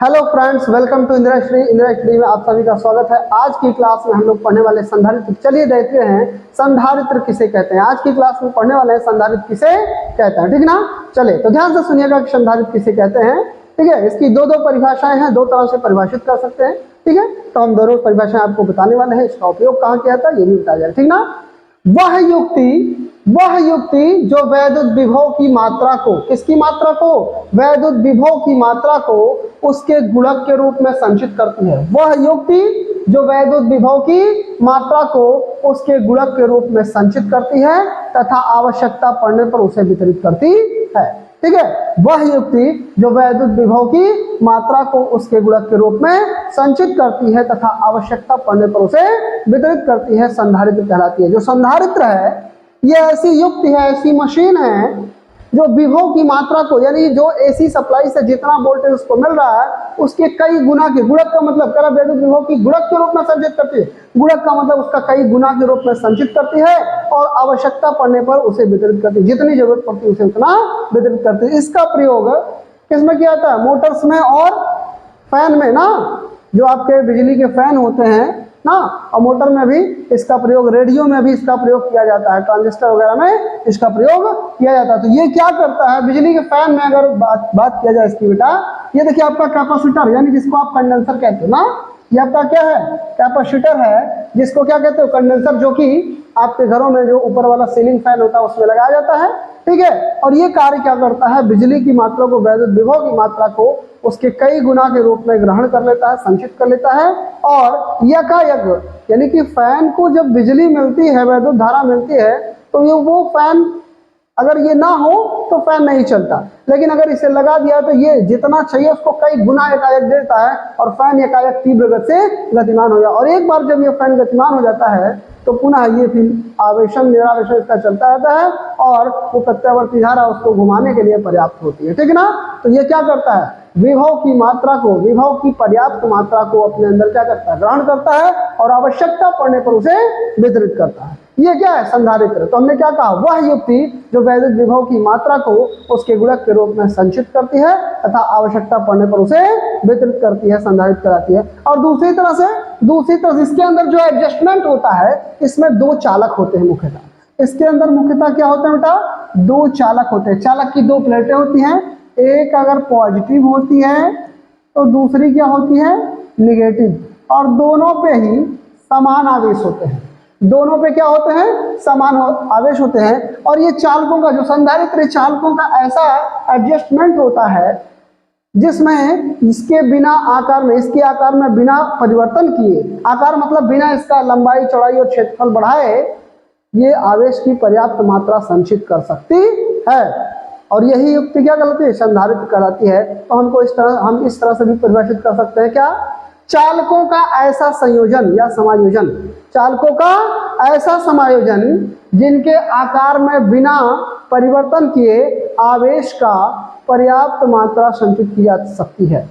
Hello friends, welcome to इंदिराश्री में आप सभी का स्वागत है। आज की क्लास में हम लोग पढ़ने वाले संधारित्र। चलिए देखते हैं संधारित्र किसे कहते हैं। आज की क्लास में पढ़ने वाले हैं संधारित्र किसे कहते हैं, ठीक ना। चलिए तो ध्यान से सुनिएगा कि संधारित्र किसे कहते हैं, ठीक है। इसकी दो परिभाषाएं हैं, दो तरह से परिभाषित कर सकते हैं, ठीक है। तो हम दोनों परिभाषाएं आपको बताने वाले हैं, इसका उपयोग कहाँ किया जाता है ये भी बताया जाए, ठीक ना। वह युक्ति जो वैद्युत विभव की मात्रा को, किसकी मात्रा को, वैद्युत विभव की मात्रा को उसके गुणक के रूप में संचित करती है। वह युक्ति जो वैद्युत विभव की मात्रा को उसके गुणक के रूप में संचित करती है तथा आवश्यकता पड़ने पर उसे वितरित करती है, ठीक है। वह युक्ति जो वैद्युत विभव की मात्रा को उसके गुणक के रूप में संचित करती है तथा आवश्यकता पड़ने पर उसे वितरित करती है, संधारित्र कहलाती है। जो संधारित्र है ये ऐसी युक्ति है, ऐसी मशीन है जो विभव की मात्रा को, यानी जो एसी सप्लाई से जितना वोल्टेज उसको मिल रहा है उसके कई गुना के, गुणक का मतलब करा वैद्युत विभव की गुणक के रूप में संचित करती है। गुणक का मतलब उसका कई गुना के रूप में संचित करती है और आवश्यकता पड़ने पर उसे वितरित करती है। जितनी जरूरत पड़ती है उसे उतना वितरित करती है। इसका प्रयोग किसमें किया जाता है, मोटर्स में और फैन में ना, जो आपके बिजली के फैन होते हैं ना, और मोटर में भी इसका प्रयोग, रेडियो में भी इसका प्रयोग किया जाता है, ट्रांजिस्टर वगैरह में इसका प्रयोग किया जाता है। तो ये क्या करता है, बिजली के फैन में अगर बात किया जाए इसकी बेटा, ये देखिए आपका कैपेसिटर, यानी जिसको आप कंडेंसर कहते हो ना, ये आपका क्या है, कैपेसिटर है, जिसको क्या कहते हो, कंडेंसर, जो कि आपके घरों में जो ऊपर वाला सीलिंग फैन होता है उसमें लगाया जाता है, ठीक है। और ये कार्य क्या करता है, बिजली की मात्रा को, वैद्युत विभव की मात्रा को उसके कई गुना के रूप में ग्रहण कर लेता है, संचित कर लेता है। और यकायक, यानी कि फैन को जब बिजली मिलती है, वैद्युत धारा मिलती है, तो ये वो फैन, अगर ये ना हो तो फैन नहीं चलता, लेकिन अगर इसे लगा दिया तो ये जितना चाहिए उसको कई गुना एकाएक देता है और फैन एकाएक तीव्र गति से गतिमान हो जाए। और एक बार जब ये फैन गतिमान हो जाता है तो पुनः ये फिर आवेशन निरावेशन इसका चलता रहता है और वो प्रत्यावर्ती धारा उसको घुमाने के लिए पर्याप्त होती है, ठीक है ना। तो ये क्या करता है, विभव की मात्रा को, विभव की पर्याप्त मात्रा को अपने अंदर क्या करता है, ग्रहण करता है और आवश्यकता पड़ने पर उसे वितरित करता है। ये क्या है, संधारित्र। तो हमने क्या कहा, वह युक्ति जो वैद्युत विभव की मात्रा को उसके गुणक के रूप में संचित करती है तथा आवश्यकता पड़ने पर उसे वितरित करती है, संधारित्र कराती है। और दूसरी तरह से इसके अंदर जो एडजस्टमेंट होता है, इसमें दो चालक होते हैं मुख्यतः। इसके अंदर मुख्यतः क्या होता है बेटा, दो चालक होते हैं। चालक की दो प्लेटें होती हैं, एक अगर पॉजिटिव होती है तो दूसरी क्या होती है, निगेटिव, और दोनों पे ही समान आवेश होते हैं। दोनों पे क्या होते हैं, समान आवेश होते हैं। और ये चालकों का, जो संधारित्र चालकों का ऐसा एडजस्टमेंट होता है जिसमें इसके बिना आकार में, इसके आकार में बिना परिवर्तन किए, आकार मतलब बिना इसका लंबाई चौड़ाई और क्षेत्रफल बढ़ाए, ये आवेश की पर्याप्त मात्रा संचित कर सकती है। और यही युक्ति क्या कहलाती है, संधारित्र कहलाती है। तो हम इस तरह से भी परिभाषित कर सकते हैं, क्या, चालकों का ऐसा संयोजन या समायोजन, चालकों का ऐसा समायोजन जिनके आकार में बिना परिवर्तन किए आवेश का पर्याप्त मात्रा संचित की जा सकती है।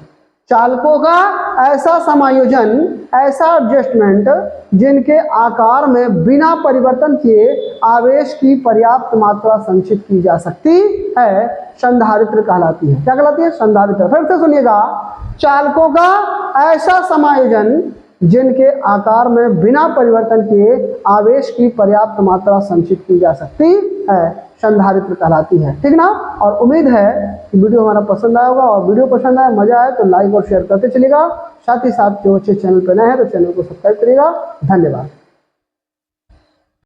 चालकों का ऐसा समायोजन, ऐसा एडजस्टमेंट जिनके आकार में बिना परिवर्तन किए आवेश की पर्याप्त मात्रा संचित की जा सकती है, संधारित्र कहलाती है। क्या कहलाती है, संधारित्र। फिर से सुनिएगा, चालकों का ऐसा समायोजन जिनके आकार में बिना परिवर्तन किए आवेश की पर्याप्त मात्रा संचित की जा सकती है, संधारित्र कहलाती है, ठीक ना। और उम्मीद है कि वीडियो हमारा पसंद आया होगा, और वीडियो पसंद आए, मजा आए तो लाइक और शेयर करते चलिएगा। साथ ही साथ जो अच्छे चैनल पर नए हैं तो चैनल को सब्सक्राइब करिएगा। धन्यवाद।